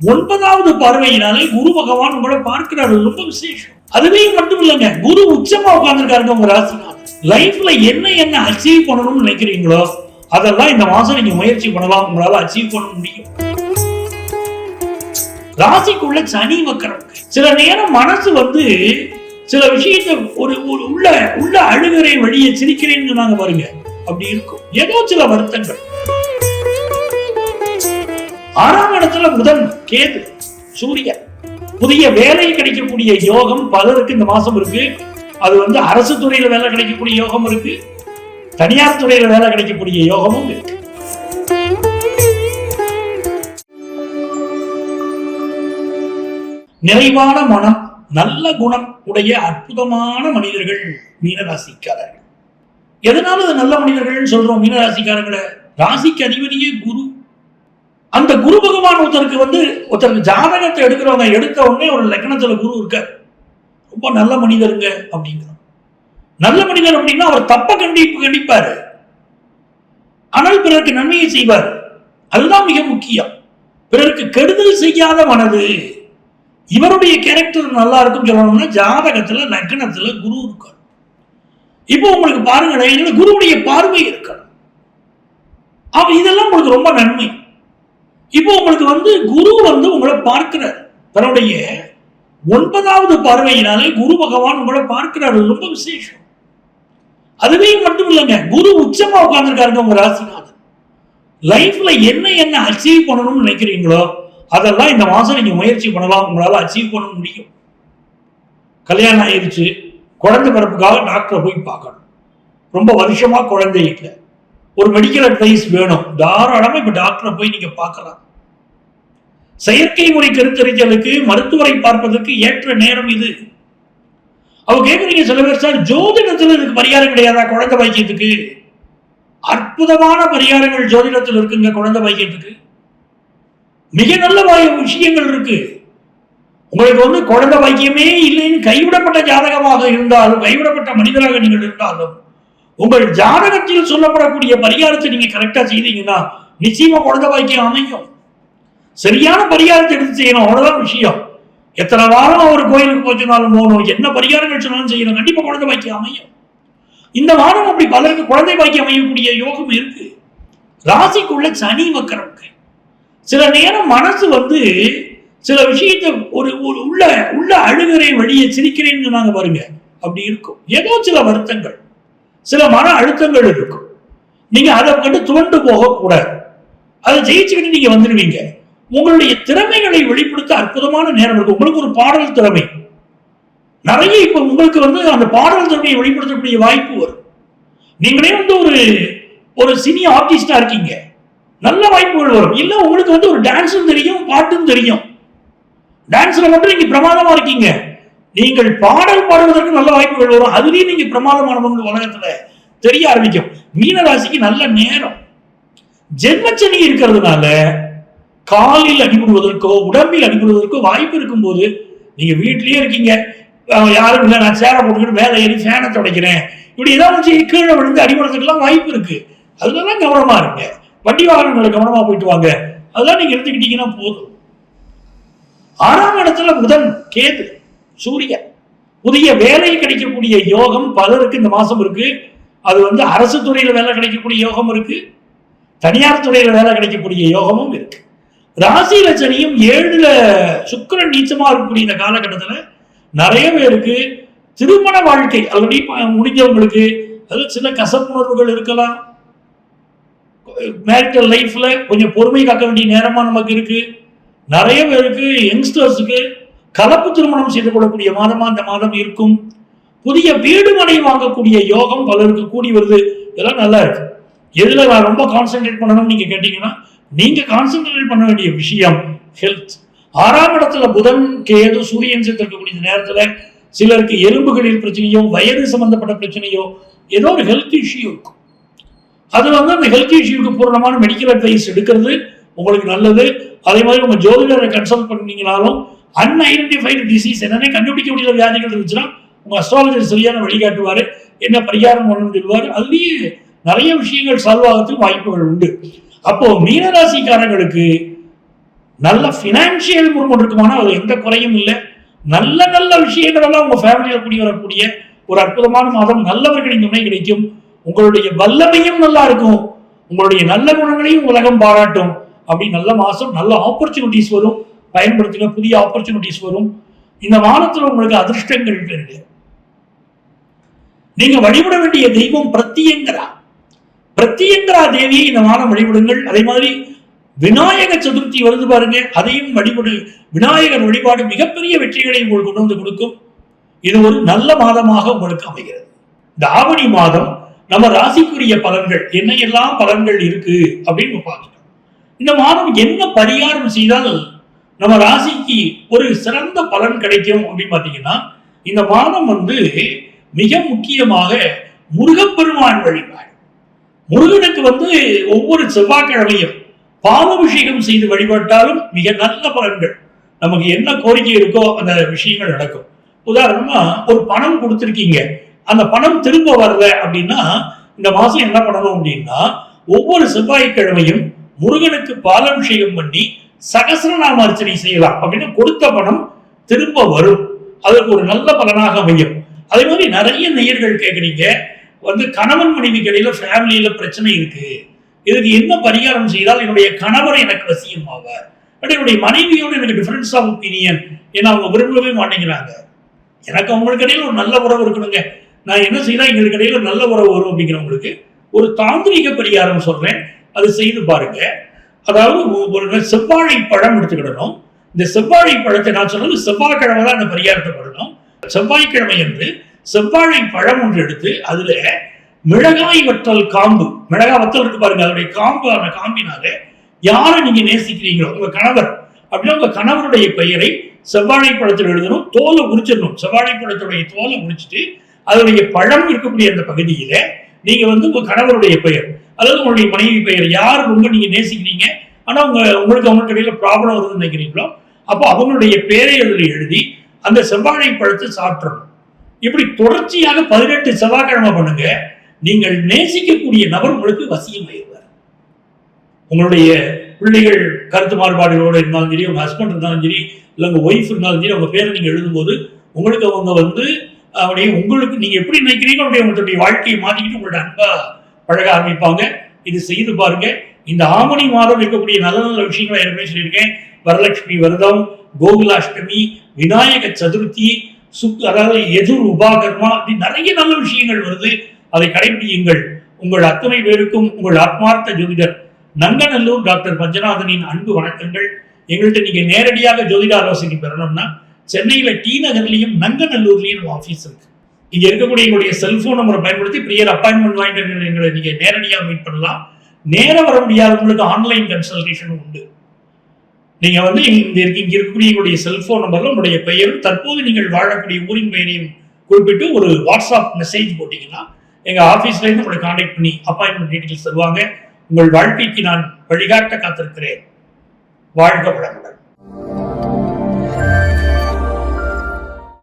9வது பார்வையினாலே குரு பகவான் உங்களை பார்க்கிறாரு. ரொம்ப விசேஷம். அதுவே மட்டும் இல்லைங்க, குரு உச்சமா உட்கார்ந்துருக்காருங்க உங்க ராசினால. லைஃப்ல என்ன அச்சீவ் பண்ணணும்னு நினைக்கிறீங்களோ அதெல்லாம் இந்த மாசம் நீங்க முயற்சி பண்ணலாம், உங்களால அச்சீவ் பண்ண முடியும். ராசிக்குள்ள சனி வக்கரம். சில நேரம் மனசு சில விஷயத்தை ஒரு உள்ள அழுகிறே வழியை சிரிக்கிறேன்னு சொன்னாங்க பாருங்க, அப்படி இருக்கும். ஏதோ சில வருத்தங்கள். 6ஆம் இடத்துல புதன், கேது, சூரியன். புதிய வேலை கிடைக்கக்கூடிய யோகம் பலருக்கு இந்த மாசம் இருக்கு. அது அரசு துறையில வேலை கிடைக்கக்கூடிய யோகம் இருக்கு, தனியார் துறையில வேலை கிடைக்கக்கூடிய யோகமும் இருக்கு. நிறைவான மனம், நல்ல குணம் உடைய அற்புதமான மனிதர்கள் மீனராசிக்காரர்கள். எதனால நல்ல மனிதர்கள் சொல்றோம் மீனராசிக்காரர்களை? ராசிக்கு அதிபதியே குரு. அந்த குரு பகவான் ஒருத்தருக்கு ஜாதகத்தை எடுக்கிறவங்க எடுத்த உடனே ஒரு லக்னத்துல குரு இருக்கார், ரொம்ப நல்ல மனிதருங்க அப்படிங்கிறோம். நல்ல மனிதர் அப்படின்னா அவர் தப்ப கண்டிப்பாரு, ஆனால் பிறருக்கு நன்மையை செய்வார். அதுதான் மிக முக்கியம். பிறருக்கு கெடுதல் செய்யாத மனது. இவருடைய கேரக்டர் நல்லா இருக்கும் சொல்லணும்னா ஜாதகத்துல லக்னத்துல குரு இருக்கார். இப்போ உங்களுக்கு பாருங்க, குருவுடைய பார்வை இருக்கணும். அப்ப இதெல்லாம் உங்களுக்கு ரொம்ப நன்மை. இப்போ உங்களுக்கு குரு உங்களை பார்க்கிறார். தன்னுடைய 9வது பார்வையினாலே குரு பகவான் உங்களை பார்க்கிறாரு. ரொம்ப விசேஷம். அதுவே மட்டும் இல்லைங்க, குரு உச்சமா உட்கார்ந்துருக்காருங்க உங்க ராசினால. லைஃப்ல என்ன அச்சீவ் பண்ணணும்னு நினைக்கிறீங்களோ அதெல்லாம் இந்த மாசம் நீங்க முயற்சி பண்ணலாம், உங்களால அச்சீவ் பண்ண முடியும். கல்யாணம் ஆயிடுச்சு, குழந்தை பிறப்புக்காக டாக்டரை போய் பார்க்கணும். ரொம்ப வருஷமா குழந்தை இல்லை, ஒரு மெடிக்கல் அட்வைஸ் வேணும், தாராளமா இப்ப டாக்டரை போய் நீங்க பார்க்கலாம். செயற்கை முறை கருத்தரித்தலுக்கு மருத்துவரை பார்ப்பதற்கு ஏற்ற நேரம் இது. அவங்க கேட்குறீங்க சில பேர், சார் ஜோதிடத்தில் இதுக்கு பரிகாரம் கிடையாதா குழந்தை பாக்கியத்துக்கு? அற்புதமான பரிகாரங்கள் ஜோதிடத்தில் இருக்குங்க. குழந்தை பாக்கியத்துக்கு மிக நல்ல விஷயங்கள் இருக்கு. உங்களுக்கு குழந்தை பாக்கியமே இல்லைன்னு கைவிடப்பட்ட ஜாதகமாக இருந்தாலும், கைவிடப்பட்ட மனிதராக நீங்கள் இருந்தாலும், உங்கள் ஜாதகத்தில் சொல்லப்படக்கூடிய பரிகாரத்தை நீங்க கரெக்டா செய்தீங்கன்னா நிச்சயமா குழந்தை பாக்கியம் அமையும். சரியான பரிகாரத்தை எடுத்து செய்யணும், அவ்வளவுதான் விஷயம். எத்தனை வாரம் ஒரு கோயிலுக்கு போச்சுனாலும் போகணும், என்ன பரிகாரங்கள் சொன்னாலும் செய்யணும், கண்டிப்பா குழந்தை பாக்கியம் அமையும். இந்த வாரம் அப்படி பலருக்கு குழந்தை பாக்கியம் அமையக்கூடிய யோகம் இருக்கு. ராசிக்குள்ள சனி வக்கரம். சில நேரம் மனசு சில விஷயத்தை ஒரு உள்ள அழுகிறே வழியை சிரிக்கிறேன்னு சொன்னாங்க பாருங்க, அப்படி இருக்கும். ஏதோ சில வருத்தங்கள், சில மன அழுத்தங்கள் இருக்கும். நீங்க அதை கண்டு துவண்டு போகக்கூடாது. அதை ஜெயிச்சுக்கிட்டு நீங்க வந்துடுவீங்க. உங்களுடைய திறமைகளை வெளிப்படுத்த அற்புதமான நேரம் இருக்கு. உங்களுக்கு ஒரு பாடல் திறமை நிறைய, இப்ப உங்களுக்கு அந்த பாடல் திறமையை வெளிப்படுத்தக்கூடிய வாய்ப்பு வரும். நீங்களே ஒரு சினி ஆர்டிஸ்டா இருக்கீங்க, நல்ல வாய்ப்புகள் வரும். இல்ல உங்களுக்கு ஒரு டான்ஸும் தெரியும், பாட்டும் தெரியும், டான்ஸ்ல மட்டும் நீங்க பிரமாதமா இருக்கீங்க, நீங்கள் பாடல் பாடுவதற்கு நல்ல வாய்ப்புகள் வரும். அதுலயும் நீங்க பிரமாதமானவங்க உலகத்துல தெரிய ஆரம்பிக்கும். மீனராசிக்கு நல்ல நேரம். ஜென்மச்சனி இருக்கிறதுனால காலில் அடிபடுவதற்கோ உடம்பில் அடிபடுவதற்கோ வாய்ப்பு இருக்கும் போது நீங்க வீட்லயே இருக்கீங்க, யாரும் இல்லை, நான் சேரை போட்டுக்கிட்டு மேலே ஏறி ஃபேனை துடைக்கிறேன், இப்படி ஏதாவது கீழே விழுந்து அடிபடுறதுக்கெல்லாம் வாய்ப்பு இருக்கு. அதுலதான் கவனமா இருங்க. வண்டி வாகனங்களை கவனமா போயிட்டு வாங்க, அதெல்லாம் நீங்க எடுத்துக்கிட்டீங்கன்னா போதும். 6ஆம் இடத்துல புதன், கேது, சூரியன். புதிய வேலை கிடைக்கக்கூடிய யோகம் பலருக்கு இந்த மாசம் இருக்கு. அது அரசு துறையில வேலை கிடைக்கக்கூடிய யோகம் இருக்கு, தனியார் துறையில வேலை கிடைக்கக்கூடிய யோகமும் இருக்கு. ராசியில சனியும் 7ல சுக்கிரன் நீச்சமா இருக்கக்கூடிய இந்த காலகட்டத்துல நிறைய பேருக்கு திருமண வாழ்க்கை ஆல்ரெடி முடிஞ்சவங்களுக்கு அது சில கசப்புணர்வுகள் இருக்கலாம். மேரிட்டல் லைஃப்ல கொஞ்சம் பொறுமை காக்க வேண்டிய நேரமா நமக்கு இருக்கு. நிறைய பேருக்கு யங்ஸ்டர்ஸுக்கு கலப்பு திருமணம் செய்து கொள்ளக்கூடிய மாதமா இந்த மாதம் இருக்கும். புதிய வீடு மனை வாங்கக்கூடிய யோகம் பலருக்கு கூடி வருது. இதெல்லாம் நல்லா இருக்கு. எதுல நான் ரொம்ப கான்சென்ட்ரேட் பண்ணணும்னு நீங்க கேட்டீங்கன்னா, நீங்க கான்சென்ட்ரேட் பண்ண வேண்டிய விஷயம் ஹெல்த். 6ஆம் இடத்துல புதன், கேது, சூரியன் சேர்த்திருக்கக்கூடிய நேரத்துல சிலருக்கு எலும்புகளில் பிரச்சனையோ வயது சம்பந்தப்பட்ட பிரச்சனையோ ஏதோ ஒரு ஹெல்த் இஷ்யூ இருக்கும். அது அந்த ஹெல்த் இஷ்யூக்கு பூர்ணமான மெடிக்கல் அட்வைஸ் எடுக்கிறது உங்களுக்கு நல்லது. அதே மாதிரி உங்க ஜோதிடரை கன்சல்ட் பண்ணீங்கனாலும் அன்ஐடென்டிஃபைடு டிசீஸ் என்னன்னே கண்டுபிடிக்க முடியாத வியாதிகள் இருந்துச்சுன்னா உங்க அஸ்ட்ராலஜர் சரியான வழிகாட்டுவாரு, என்ன பரிகாரம் பண்ணணும்னு சொல்லுவாரு. அதுலயே நிறைய விஷயங்கள் சால்வ் ஆகிறதுக்கு வாய்ப்புகள் உண்டு. அப்போ மீனராசிக்காரங்களுக்கு நல்ல பினான்சியல் முன்னுக்குமான ஒரு எந்த குறையும் இல்லை. நல்ல நல்ல விஷயங்கள் எல்லாம் உங்க ஃபேமிலியில கூடி வரக்கூடிய ஒரு அற்புதமான மாதம். நல்லவர்களின் துணை கிடைக்கும். உங்களுடைய வல்லமையும் நல்லா இருக்கும். உங்களுடைய நல்ல குணங்களையும் உலகம் பாராட்டும். அப்படி நல்ல மாசம், நல்ல ஆப்பர்ச்சுனிட்டிஸ் வரும். பயன்படுத்துங்க. புதிய ஆப்பர்ச்சுனிட்டிஸ் வரும். இந்த மாதத்துல உங்களுக்கு அதிர்ஷ்டங்கள் பெருகு. நீங்க வழிபட வேண்டிய தெய்வம் பிரத்தியங்கரா. பிரத்தியங்கரா தேவியை இந்த மாதம் வழிபடுங்கள். அதே மாதிரி விநாயக சதுர்த்தி வருது பாருங்க, அதையும் வழிபடு. விநாயகர் வழிபாடு மிகப்பெரிய வெற்றிகளை உங்களுக்கு கொண்டு வந்து கொடுக்கும். இது ஒரு நல்ல மாதமாக உங்களுக்கு அமைகிறது. இந்த ஆவணி மாதம் நம்ம ராசிக்குரிய பலன்கள் என்ன எல்லாம் பலன்கள் இருக்கு அப்படின்னு பார்த்துட்டோம். இந்த மாதம் என்ன பரிகாரம் செய்தால் நம்ம ராசிக்கு ஒரு சிறந்த பலன் கிடைக்கும் அப்படின்னு பாத்தீங்கன்னா, இந்த மாதம் மிக முக்கியமாக முருகப்பெருமான் வழிபாடு. முருகனுக்கு ஒவ்வொரு செவ்வாய்க்கிழமையும் பாலாபிஷேகம் செய்து வழிபட்டாலும் மிக நல்ல பலன்கள். நமக்கு என்ன கோரிக்கை இருக்கோ அந்த விஷயங்கள் நடக்கும். உதாரணமா ஒரு பணம் கொடுத்துருக்கீங்க, அந்த பணம் திரும்ப வரல அப்படின்னா இந்த மாசம் என்ன பண்ணணும் அப்படின்னா, ஒவ்வொரு செவ்வாய்க்கிழமையும் முருகனுக்கு பாலாபிஷேகம் பண்ணி சகஸ்ரநாம அர்ச்சனை செய்யலாம். அப்படின்னா கொடுத்த பணம் திரும்ப வரும். அதற்கு ஒரு நல்ல பலனாக அமையும். அதே மாதிரி நிறைய நேயர்கள் கேட்குறீங்க, கணவன் மனைவிக்கு இடையில ஃபேமிலியில பிரச்சனை இருக்கு, இதுக்கு என்ன பரிகாரம் செய்தால் என்னுடைய கணவர் எனக்கு வசியமாவார், என்னுடைய மனைவியோடு எனக்கு டிஃபரன்ஸ் ஆஃப் ஒப்பீனியன், ஏன்னா அவங்க விரும்பவே மாட்டேங்கிறாங்க, எனக்கு அவங்களுக்கு இடையில ஒரு நல்ல உறவு இருக்கணுங்க, நான் என்ன செய்யலாம் எங்களுக்கு இடையில நல்ல உறவு வரும் அப்படிங்கிறவங்களுக்கு ஒரு தாந்திரிக பரிகாரம் சொல்றேன், அது செய்து பாருங்க. அதாவது ஒரு செவ்வாழை பழம் எடுத்துக்கிடணும். இந்த செவ்வாழை பழத்தை நான் சொன்னது செவ்வாய்க்கிழமை தான் அந்த பரிகாரத்தை பண்ணணும். செவ்வாய்க்கிழமை என்று செவ்வாழை பழம் ஒன்று எடுத்து அதுல மிளகாய் வற்றல் காம்பு, மிளகாய் வற்றல் இருக்கு பாருங்க, அதனுடைய காம்பினால யாரை நீங்க நேசிக்கிறீங்களோ உங்க கணவர் அப்படின்னா உங்க கணவருடைய பெயரை செவ்வாழை பழத்தில் எழுதணும். தோலை உரிச்சிடணும். செவ்வாழை பழத்துடைய தோலை உரிச்சிட்டு அதனுடைய பழம் இருக்கக்கூடிய அந்த பகுதியில நீங்க உங்க கணவருடைய பெயர் அதாவது உங்களுடைய மனைவி பெயர் யார் ரொம்ப நீங்க நேசிக்கிறீங்க, ஆனா உங்களுக்கு அவங்களுக்கு இடையில ப்ராப்ளம் வருதுன்னு நினைக்கிறீங்களோ அப்போ அவங்களுடைய பேரை அதில் எழுதி அந்த செவ்வாழை பழத்தை சாப்பிடணும். இப்படி தொடர்ச்சியாக 18 செவ்வாய்க்கிழமை பண்ணுங்க. நீங்கள் நேசிக்கக்கூடிய நபர் உங்களுக்கு வசியமாயிருவார். உங்களுடைய பிள்ளைகள் கருத்து மாறுபாடுகளோட இருந்தாலும் சரி, உங்க ஹஸ்பண்ட் இருந்தாலும் சரி, இல்லை உங்க ஒய்ஃப் இருந்தாலும் சரி, அவங்க பேரை நீங்க எழுதும்போது உங்களுக்கு அவங்க அப்படியே உங்களுக்கு நீங்க எப்படி நினைக்கிறீங்களோ அப்படியே உங்களுடைய வாழ்க்கையை மாற்றிக்கிட்டு உங்களுடைய அன்பா பழக ஆரம்பிப்பாங்க. இது செய்து பாருங்க. இந்த ஆவணி மாதம் இருக்கக்கூடிய நல்ல நல்ல விஷயங்களை ஏற்கனவே சொல்லியிருக்கேன். வரலட்சுமி விரதம், கோகுலாஷ்டமி, விநாயக சதுர்த்தி, அதாவது எதிர் உபாகர்மா, அப்படி நிறைய நல்ல விஷயங்கள் வருது. அதை கடைபிடியுங்கள். உங்கள் அத்தனை பேருக்கும் உங்கள் ஆத்மார்த்த ஜோதிடர் நங்கநல்லூர் டாக்டர் பஞ்சநாதனின் அன்பு வணக்கங்கள். எங்கள்கிட்ட நீங்க நேரடியாக ஜோதிட ஆலோசனை பெறணும்னா சென்னையில டி நகர்லயும் நங்கநல்லூர்லயும் ஆபீஸ் இருக்கு. இங்க இருக்கக்கூடிய எங்களுடைய செல்போன் நம்பரை பயன்படுத்தி பிரியர் அப்பாயின்மெண்ட் வாங்கிட்டு எங்களை நீங்க நேரடியாக மீட் பண்ணலாம். நேரம் வர முடியாதவங்களுக்கு ஆன்லைன் கன்சல்டேஷன் உண்டு. நீங்க இங்க இருக்கக்கூடிய எங்களுடைய செல்போன் நம்பர்ல உங்களுடைய பெயரும் தற்போது நீங்கள் வாழக்கூடிய ஊரின் பெயரையும் குறிப்பிட்டு ஒரு வாட்ஸ்அப் மெசேஜ் போட்டீங்கன்னா எங்க ஆபீஸ்ல இருந்து உங்களை கான்டாக்ட் பண்ணி அப்பாயின்மெண்ட் டீட்டெயில்ஸ் தருவாங்க. உங்கள் வாழ்க்கைக்கு நான் வழிகாட்ட காத்திருக்கிறேன். வாழ்க வளமுடன்.